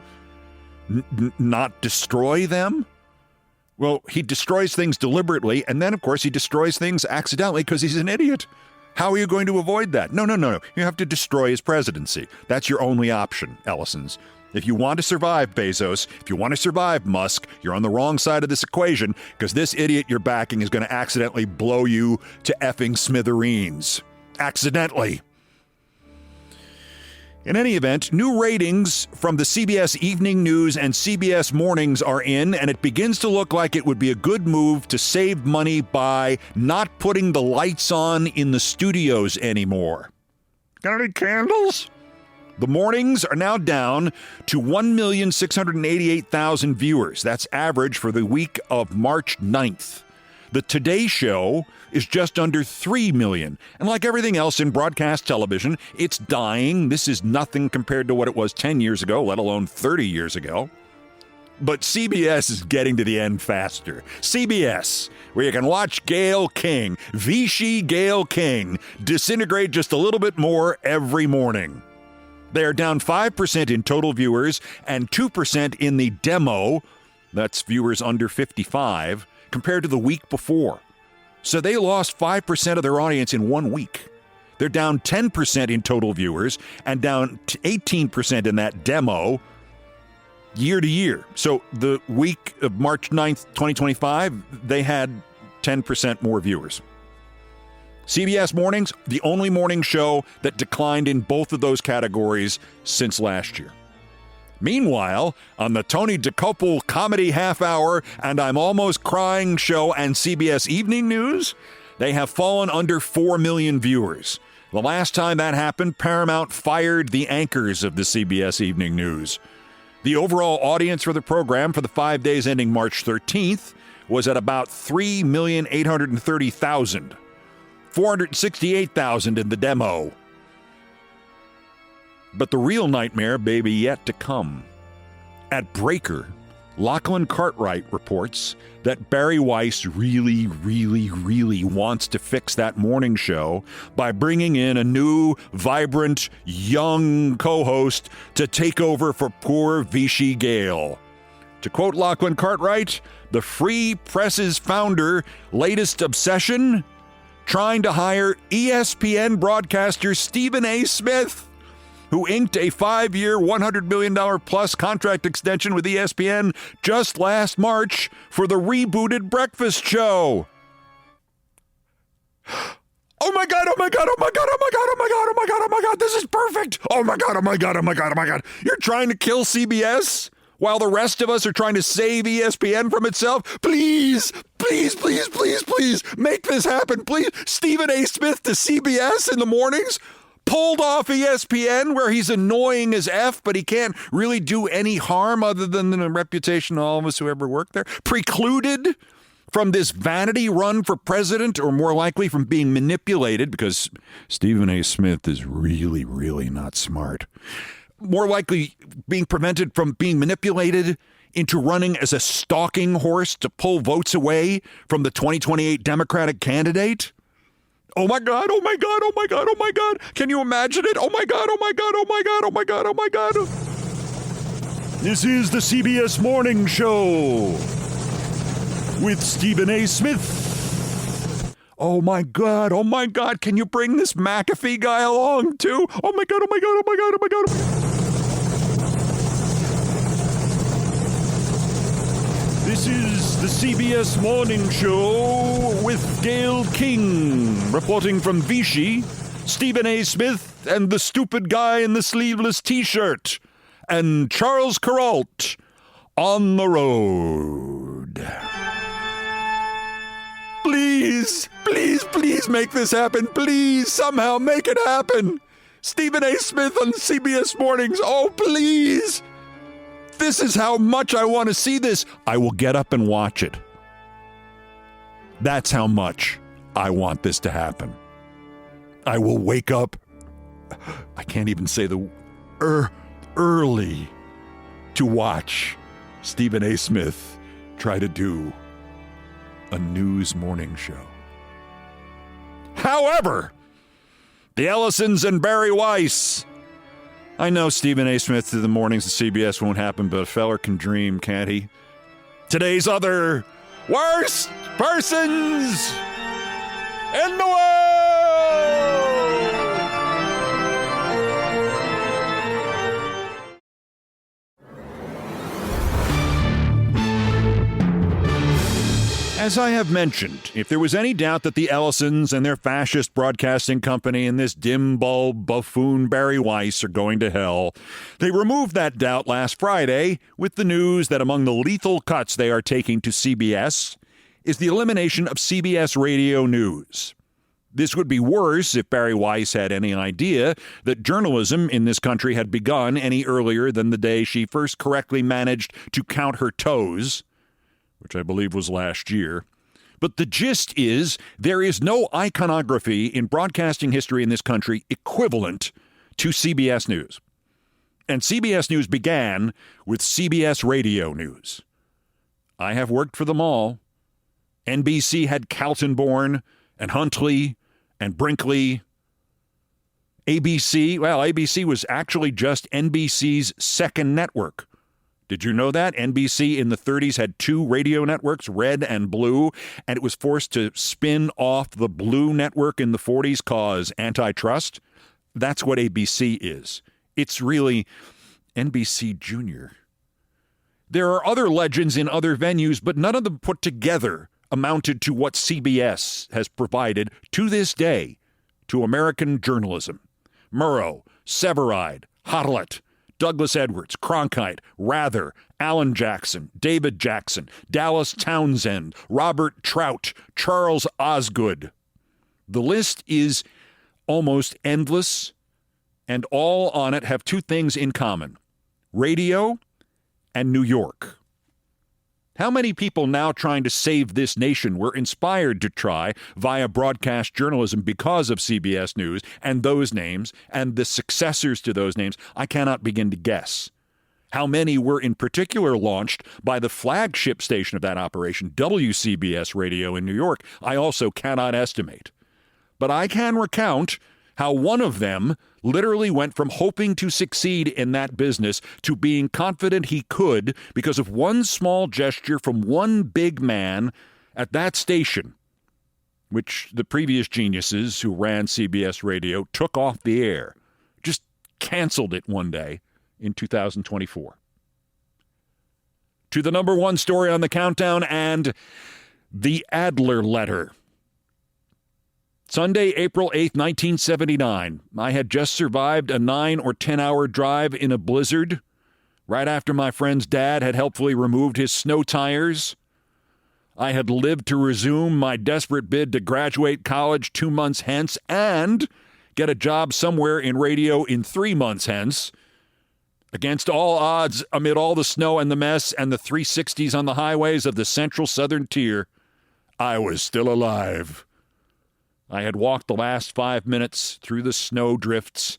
Not destroy them? Well, he destroys things deliberately, and then, of course, he destroys things accidentally because he's an idiot. How are you going to avoid that? No. You have to destroy his presidency. That's your only option, Ellisons. If you want to survive, Bezos, if you want to survive, Musk, you're on the wrong side of this equation because this idiot you're backing is going to accidentally blow you to effing smithereens. Accidentally. In any event, new ratings from the CBS Evening News and CBS Mornings are in, and it begins to look like it would be a good move to save money by not putting the lights on in the studios anymore. Got any candles? The mornings are now down to 1,688,000 viewers. That's average for the week of March 9th. The Today Show is just under 3 million. And like everything else in broadcast television, it's dying. This is nothing compared to what it was 10 years ago, let alone 30 years ago. But CBS is getting to the end faster. CBS, where you can watch Gayle King, Vichy Gayle King, disintegrate just a little bit more every morning. They are down 5% in total viewers and 2% in the demo, that's viewers under 55, compared to the week before. So they lost 5% of their audience in 1 week. They're down 10% in total viewers and down 18% in that demo year to year. So the week of March 9th, 2025, they had 10% more viewers. CBS Mornings, the only morning show that declined in both of those categories since last year. Meanwhile, on the Tony DeCopel Comedy Half Hour and I'm Almost Crying show and CBS Evening News, they have fallen under 4 million viewers. The last time that happened, Paramount fired the anchors of the CBS Evening News. The overall audience for the program for the 5 days ending March 13th was at about 3,830,000. 468,000 in the demo. But the real nightmare may be yet to come. At Breaker, Lachlan Cartwright reports that Barry Weiss really, really, really wants to fix that morning show by bringing in a new, vibrant, young co-host to take over for poor Vichy Gale. To quote Lachlan Cartwright, the Free Press's founder, latest obsession, trying to hire ESPN broadcaster Stephen A. Smith, who inked a 5-year, $100 million plus contract extension with ESPN just last March for the rebooted breakfast show. Oh my God, oh my God, oh my God, oh my God, oh my God, oh my God, oh my God, this is perfect. Oh my God, oh my God, oh my God, oh my God. You're trying to kill CBS while the rest of us are trying to save ESPN from itself? Please, please, please, please, please make this happen. Please. Stephen A. Smith to CBS in the mornings? Pulled off ESPN where he's annoying as F, but he can't really do any harm other than the reputation of all of us who ever worked there. Precluded from this vanity run for president, or more likely from being manipulated, because Stephen A. Smith is really, really not smart. More likely being prevented from being manipulated into running as a stalking horse to pull votes away from the 2028 Democratic candidate. Oh my God, oh my God, oh my God, oh my God. Can you imagine it? Oh my God, oh my God, oh my God, oh my God, oh my God. This is the CBS Morning Show with Stephen A. Smith. Oh my God, oh my God. Can you bring this McAfee guy along too? Oh my God, oh my God, oh my God, oh my God, oh my God. This is the CBS Morning Show with Gayle King, reporting from Vichy, Stephen A. Smith, and the stupid guy in the sleeveless T-shirt, and Charles Kuralt on the road. Please, please, please make this happen. Please, somehow make it happen. Stephen A. Smith on CBS Mornings. Oh, please. This is how much I want to see this. I will get up and watch it. That's how much I want this to happen. I will wake up. I can't even say the early to watch Stephen A. Smith try to do a news morning show. However, the Ellisons and Barry Weiss. I know Stephen A. Smith to the mornings at CBS won't happen, but a feller can dream, can't he? Today's other worst persons in the world! As I have mentioned, if there was any doubt that the Ellisons and their fascist broadcasting company and this dim bulb buffoon Barry Weiss are going to hell, they removed that doubt last Friday with the news that among the lethal cuts they are taking to CBS is the elimination of CBS Radio News. This would be worse if Barry Weiss had any idea that journalism in this country had begun any earlier than the day she first correctly managed to count her toes, which I believe was last year. But the gist is there is no iconography in broadcasting history in this country equivalent to CBS News. And CBS News began with CBS Radio News. I have worked for them all. NBC had Kaltenborn and Huntley and Brinkley. ABC was actually just NBC's second network. Did you know that? NBC in the 30s had two radio networks, red and blue, and it was forced to spin off the blue network in the 40s cause antitrust. That's what ABC is. It's really NBC Junior. There are other legends in other venues, but none of them put together amounted to what CBS has provided to this day to American journalism. Murrow, Severide, Hotlett, Douglas Edwards, Cronkite, Rather, Alan Jackson, David Jackson, Dallas Townsend, Robert Trout, Charles Osgood. The list is almost endless, and all on it have two things in common: radio and New York. How many people now trying to save this nation were inspired to try via broadcast journalism because of CBS News and those names and the successors to those names? I cannot begin to guess. How many were in particular launched by the flagship station of that operation, WCBS Radio in New York, I also cannot estimate. But I can recount how one of them literally went from hoping to succeed in that business to being confident he could because of one small gesture from one big man at that station, which the previous geniuses who ran CBS Radio took off the air, just canceled it one day in 2024. To the number one story on the countdown and the Adler letter. Sunday, April 8th, 1979. I had just survived a 9 or 10 hour drive in a blizzard right after my friend's dad had helpfully removed his snow tires. I had lived to resume my desperate bid to graduate college 2 months hence and get a job somewhere in radio in 3 months hence. Against all odds, amid all the snow and the mess and the 360s on the highways of the central southern tier, I was still alive. I had walked the last 5 minutes through the snow drifts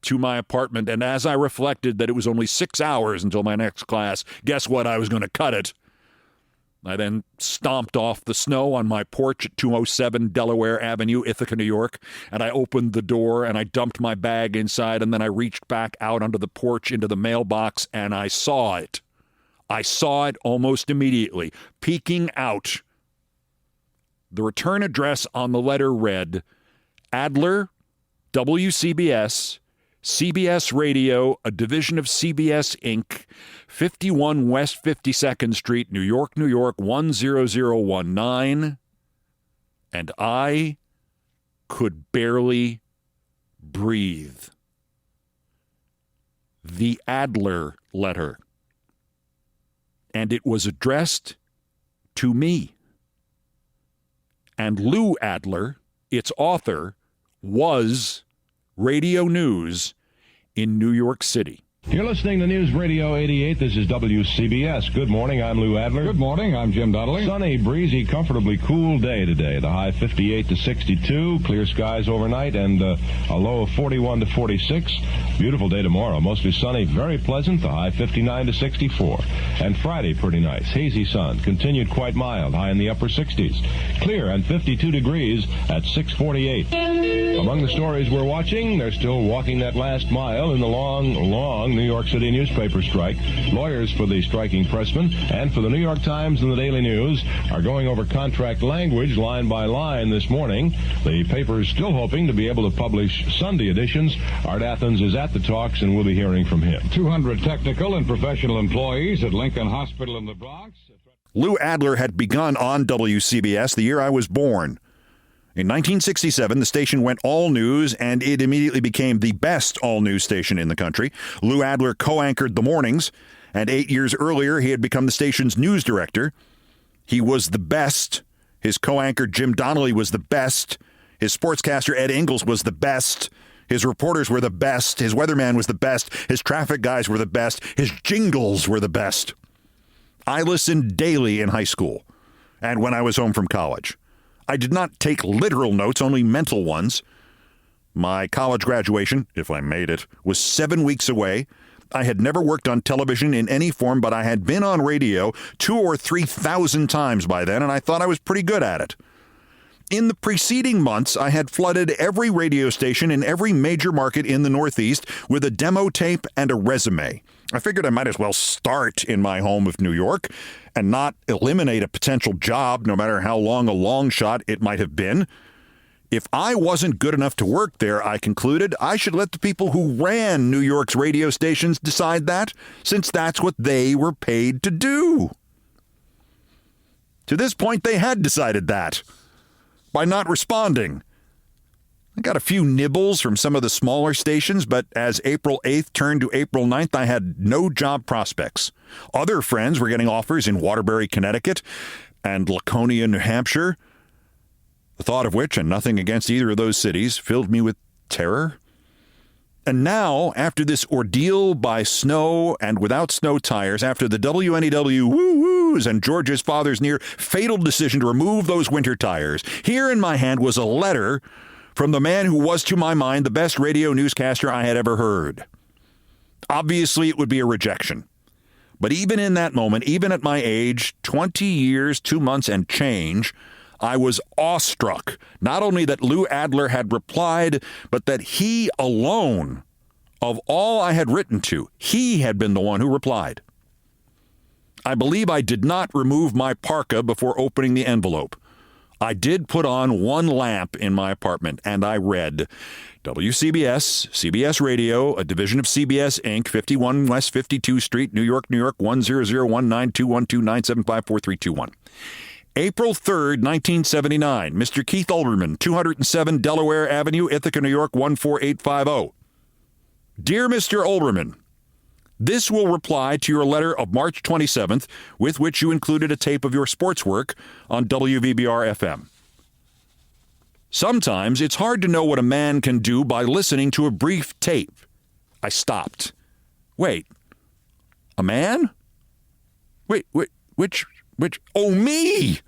to my apartment, and as I reflected that it was only 6 hours until my next class, guess what? I was going to cut it. I then stomped off the snow on my porch at 207 Delaware Avenue, Ithaca, New York, and I opened the door and I dumped my bag inside, and then I reached back out onto the porch into the mailbox, and I saw it. I saw it almost immediately, peeking out. The return address on the letter read, Adler, WCBS, CBS Radio, a division of CBS Inc., 51 West 52nd Street, New York, New York, 10019. And I could barely breathe. The Adler letter. And it was addressed to me. And Lou Adler, its author, was Radio News in New York City. You're listening to News Radio 88. This is WCBS. Good morning. I'm Lou Adler. Good morning. I'm Jim Donnelly. Sunny, breezy, comfortably cool day today. The high 58 to 62. Clear skies overnight and a low of 41 to 46. Beautiful day tomorrow. Mostly sunny, very pleasant. The high 59 to 64. And Friday, pretty nice. Hazy sun. Continued quite mild. High in the upper 60s. Clear and 52 degrees at 6:48. Among the stories we're watching, they're still walking that last mile in the long New York City newspaper strike. Lawyers for the striking pressmen and for the New York Times and the Daily News are going over contract language line by line this morning. The paper is still hoping to be able to publish Sunday editions. Art Athens is at the talks, and we'll be hearing from him. 200 technical and professional employees at Lincoln Hospital in the Bronx. Lou Adler had begun on WCBS the year I was born. In 1967, the station went all news, and it immediately became the best all-news station in the country. Lou Adler co-anchored the mornings, and 8 years earlier, he had become the station's news director. He was the best. His co-anchor, Jim Donnelly, was the best. His sportscaster, Ed Ingles, was the best. His reporters were the best. His weatherman was the best. His traffic guys were the best. His jingles were the best. I listened daily in high school and when I was home from college. I did not take literal notes, only mental ones. My college graduation, if I made it, was 7 weeks away. I had never worked on television in any form, but I had been on radio 2,000 or 3,000 times by then, and I thought I was pretty good at it. In the preceding months, I had flooded every radio station in every major market in the Northeast with a demo tape and a resume. I figured I might as well start in my home of New York and not eliminate a potential job, no matter how long a long shot it might have been. If I wasn't good enough to work there, I concluded, I should let the people who ran New York's radio stations decide that, since that's what they were paid to do. To this point, they had decided that by not responding. I got a few nibbles from some of the smaller stations, but as April 8th turned to April 9th, I had no job prospects. Other friends were getting offers in Waterbury, Connecticut, and Laconia, New Hampshire. The thought of which, and nothing against either of those cities, filled me with terror. And now, after this ordeal by snow and without snow tires, after the WNEW woo-woos and George's father's near fatal decision to remove those winter tires, here in my hand was a letter from the man who was, to my mind, the best radio newscaster I had ever heard. Obviously, it would be a rejection. But even in that moment, even at my age, 20 years, 2 months and change, I was awestruck, not only that Lou Adler had replied, but that he alone, of all I had written to, he had been the one who replied. I believe I did not remove my parka before opening the envelope. I did put on one lamp in my apartment, and I read, WCBS, CBS Radio, a division of CBS Inc., 51 West 52 Street, New York, New York, 100192129754321. April 3rd, 1979, Mr. Keith Olbermann, 207 Delaware Avenue, Ithaca, New York, 14850. Dear Mr. Olbermann, this will reply to your letter of March 27th, with which you included a tape of your sports work on WVBR-FM. Sometimes it's hard to know what a man can do by listening to a brief tape. I stopped. Wait, a man? Wait, which, oh, me!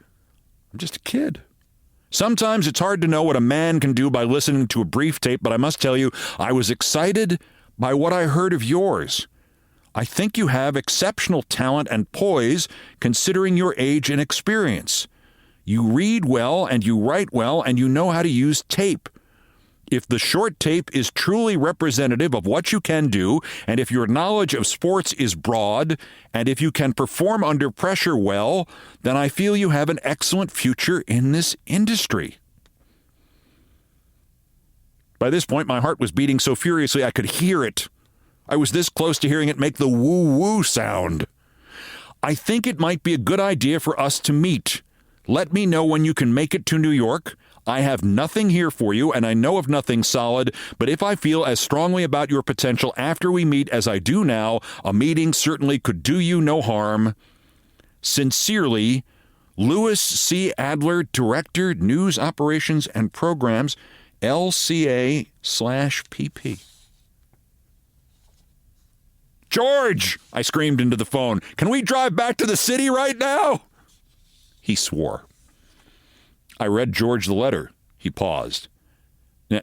I'm just a kid. Sometimes it's hard to know what a man can do by listening to a brief tape, but I must tell you, I was excited by what I heard of yours. I think you have exceptional talent and poise considering your age and experience. You read well and you write well and you know how to use tape. If the short tape is truly representative of what you can do, and if your knowledge of sports is broad, and if you can perform under pressure well, then I feel you have an excellent future in this industry. By this point, my heart was beating so furiously I could hear it. I was this close to hearing it make the woo-woo sound. I think it might be a good idea for us to meet. Let me know when you can make it to New York. I have nothing here for you, and I know of nothing solid, but if I feel as strongly about your potential after we meet as I do now, a meeting certainly could do you no harm. Sincerely, Louis C. Adler, Director, News Operations and Programs, LCA/PP. George, I screamed into the phone, can we drive back to the city right now? He swore. I read George the letter. He paused.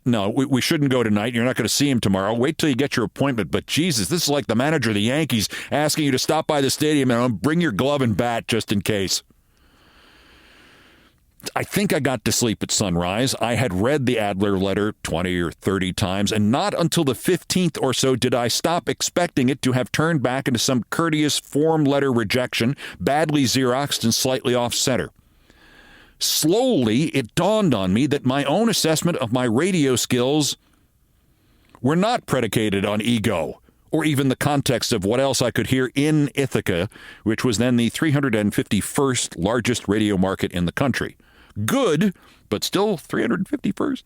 No, we shouldn't go tonight. You're not going to see him tomorrow. Wait till you get your appointment. But Jesus, this is like the manager of the Yankees asking you to stop by the stadium and bring your glove and bat just in case. I think I got to sleep at sunrise. I had read the Adler letter 20 or 30 times, and not until the 15th or so did I stop expecting it to have turned back into some courteous form letter rejection, badly Xeroxed and slightly off-center. Slowly, it dawned on me that my own assessment of my radio skills were not predicated on ego, or even the context of what else I could hear in Ithaca, which was then the 351st largest radio market in the country. Good, but still 351st.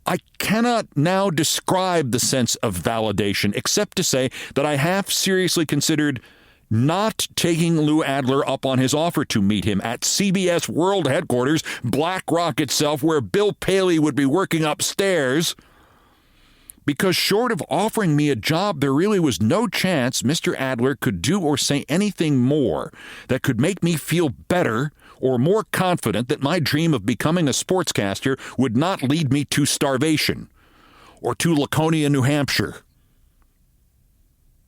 I cannot now describe the sense of validation, except to say that I half seriously considered not taking Lou Adler up on his offer to meet him at CBS World Headquarters, Black Rock itself, where Bill Paley would be working upstairs, because short of offering me a job, there really was no chance Mr. Adler could do or say anything more that could make me feel better or more confident that my dream of becoming a sportscaster would not lead me to starvation or to Laconia, New Hampshire.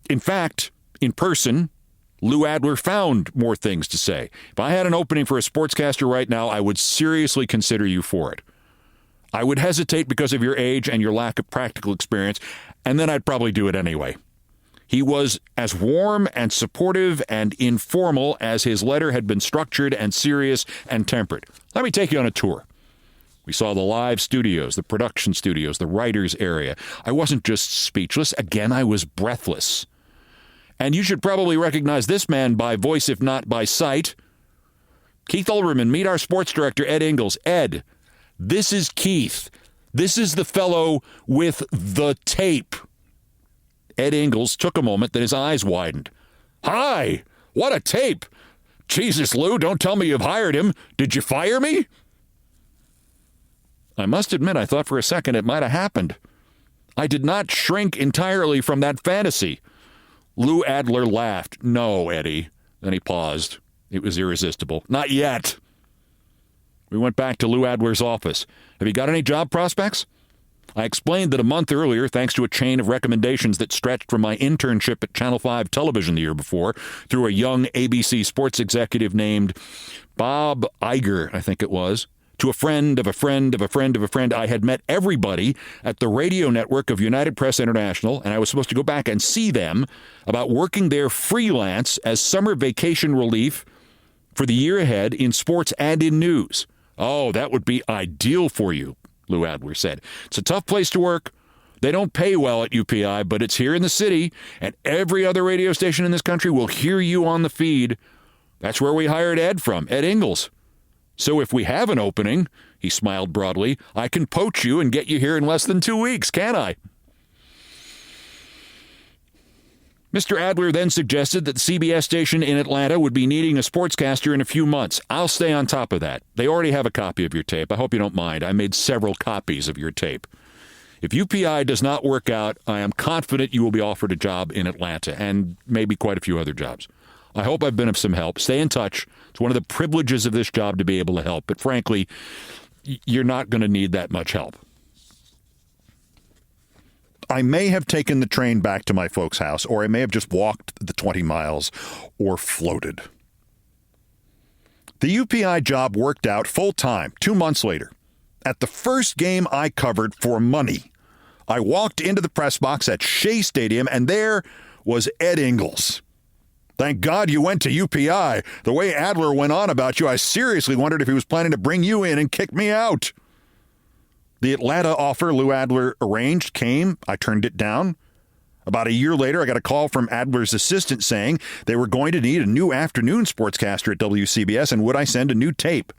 In fact, in person, Lou Adler found more things to say. If I had an opening for a sportscaster right now, I would seriously consider you for it. I would hesitate because of your age and your lack of practical experience, and then I'd probably do it anyway. He was as warm and supportive and informal as his letter had been structured and serious and tempered. Let me take you on a tour. We saw the live studios, the production studios, the writers' area. I wasn't just speechless. Again, I was breathless. And you should probably recognize this man by voice, if not by sight. Keith Olbermann, meet our sports director, Ed Ingles. Ed, this is Keith. This is the fellow with the tape. Ed Ingles took a moment, then his eyes widened. Hi, what a tape. Jesus, Lou, don't tell me you've hired him. Did you fire me? I must admit, I thought for a second it might have happened. I did not shrink entirely from that fantasy. Lou Adler laughed. No, Eddie. Then he paused. It was irresistible. Not yet. We went back to Lou Adler's office. Have you got any job prospects? I explained that a month earlier, thanks to a chain of recommendations that stretched from my internship at Channel 5 television the year before, through a young ABC sports executive named Bob Iger, I think it was, to a friend of a friend of a friend of a friend, I had met everybody at the radio network of United Press International, and I was supposed to go back and see them about working there freelance as summer vacation relief for the year ahead in sports and in news. Oh, that would be ideal for you, Lou Adler said. It's a tough place to work. They don't pay well at UPI, but it's here in the city, and every other radio station in this country will hear you on the feed. That's where we hired Ed from, Ed Ingalls. So if we have an opening, he smiled broadly, I can poach you and get you here in less than 2 weeks, can't I? Mr. Adler then suggested that the CBS station in Atlanta would be needing a sportscaster in a few months. I'll stay on top of that. They already have a copy of your tape. I hope you don't mind. I made several copies of your tape. If UPI does not work out, I am confident you will be offered a job in Atlanta and maybe quite a few other jobs. I hope I've been of some help. Stay in touch. It's one of the privileges of this job to be able to help. But frankly, you're not going to need that much help. I may have taken the train back to my folks' house, or I may have just walked the 20 miles or floated. The UPI job worked out full-time 2 months later. At the first game I covered for money, I walked into the press box at Shea Stadium, and there was Ed Ingalls. Thank God you went to UPI. The way Adler went on about you, I seriously wondered if he was planning to bring you in and kick me out. The Atlanta offer Lou Adler arranged came. I turned it down. About a year later, I got a call from Adler's assistant saying they were going to need a new afternoon sportscaster at WCBS, and would I send a new tape?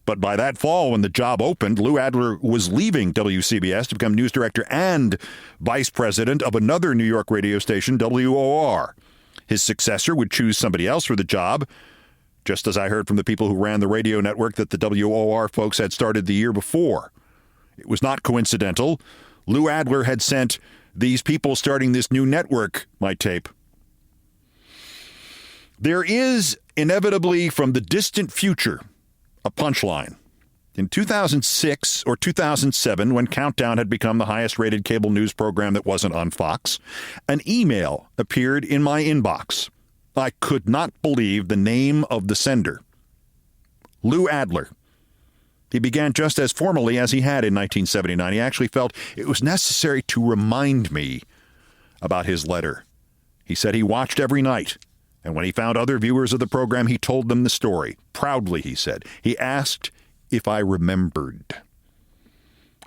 But by that fall, when the job opened, Lou Adler was leaving WCBS to become news director and vice president of another New York radio station, WOR. His successor would choose somebody else for the job, just as I heard from the people who ran the radio network that the WOR folks had started the year before. It was not coincidental. Lou Adler had sent these people starting this new network my tape. There is inevitably, from the distant future, a punchline. In 2006 or 2007, when Countdown had become the highest-rated cable news program that wasn't on Fox, an email appeared in my inbox. I could not believe the name of the sender. Lou Adler. He began just as formally as he had in 1979. He actually felt it was necessary to remind me about his letter. He said he watched every night, and when he found other viewers of the program, he told them the story. Proudly, he said. He asked if I remembered.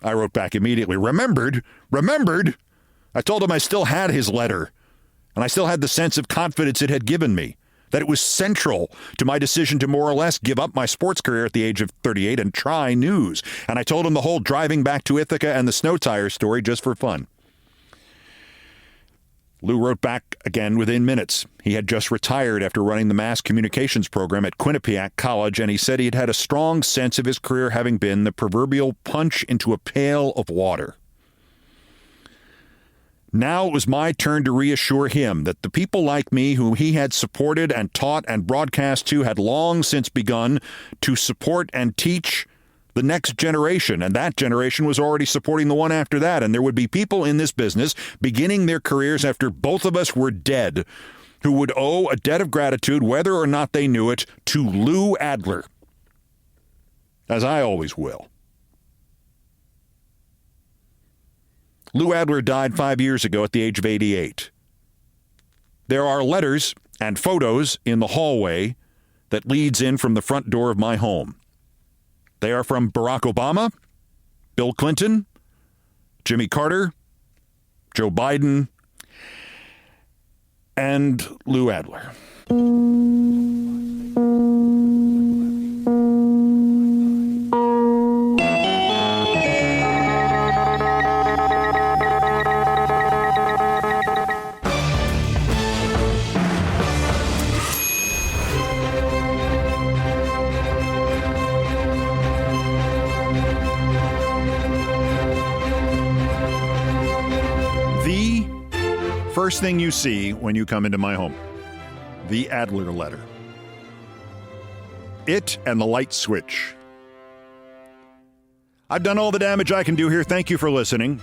I wrote back immediately, Remembered? Remembered? I told him I still had his letter, and I still had the sense of confidence it had given me, that it was central to my decision to more or less give up my sports career at the age of 38 and try news. And I told him the whole driving back to Ithaca and the snow tire story just for fun. Lou wrote back again within minutes. He had just retired after running the mass communications program at Quinnipiac College, and he said he'd had a strong sense of his career having been the proverbial punch into a pail of water. Now it was my turn to reassure him that the people like me whom he had supported and taught and broadcast to had long since begun to support and teach the next generation, and that generation was already supporting the one after that, and there would be people in this business beginning their careers after both of us were dead who would owe a debt of gratitude, whether or not they knew it, to Lou Adler, as I always will. Lou Adler died 5 years ago at the age of 88. There are letters and photos in the hallway that leads in from the front door of my home. They are from Barack Obama, Bill Clinton, Jimmy Carter, Joe Biden, and Lou Adler. First thing you see when you come into my home, the Adler letter. It and the light switch. I've done all the damage I can do here. Thank you for listening.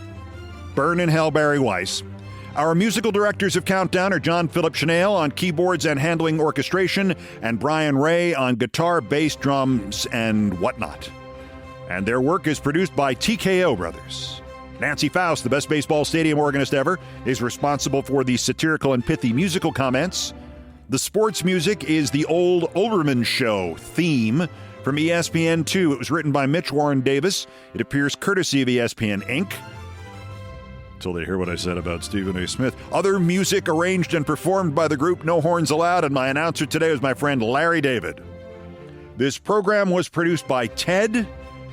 Burn in hell, Barry Weiss. Our musical directors of Countdown are John Philip Chanel on keyboards and handling orchestration, and Brian Ray on guitar, bass, drums, and whatnot. And their work is produced by TKO Brothers. Nancy Faust, the best baseball stadium organist ever, is responsible for the satirical and pithy musical comments. The sports music is the Old Olbermann Show theme from ESPN2. It was written by Mitch Warren Davis. It appears courtesy of ESPN Inc. Until they hear what I said about Stephen A. Smith. Other music arranged and performed by the group No Horns Allowed, and my announcer today was my friend Larry David. This program was produced by Ted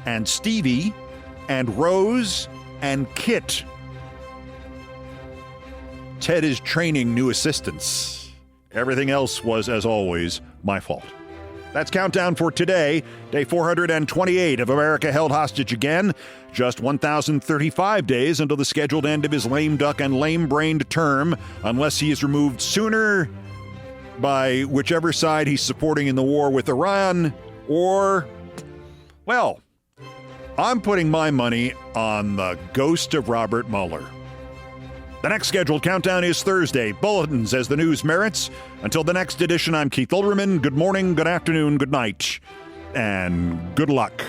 and Stevie and Rose and Kit. Ted is training new assistants. Everything else was, as always, my fault. That's Countdown for today, day 428 of America held hostage again. Just 1,035 days until the scheduled end of his lame duck and lame-brained term, unless he is removed sooner by whichever side he's supporting in the war with Iran, or, well, I'm putting my money on the ghost of Robert Mueller. The next scheduled Countdown is Thursday. Bulletins as the news merits. Until the next edition, I'm Keith Olbermann. Good morning, good afternoon, good night, and good luck.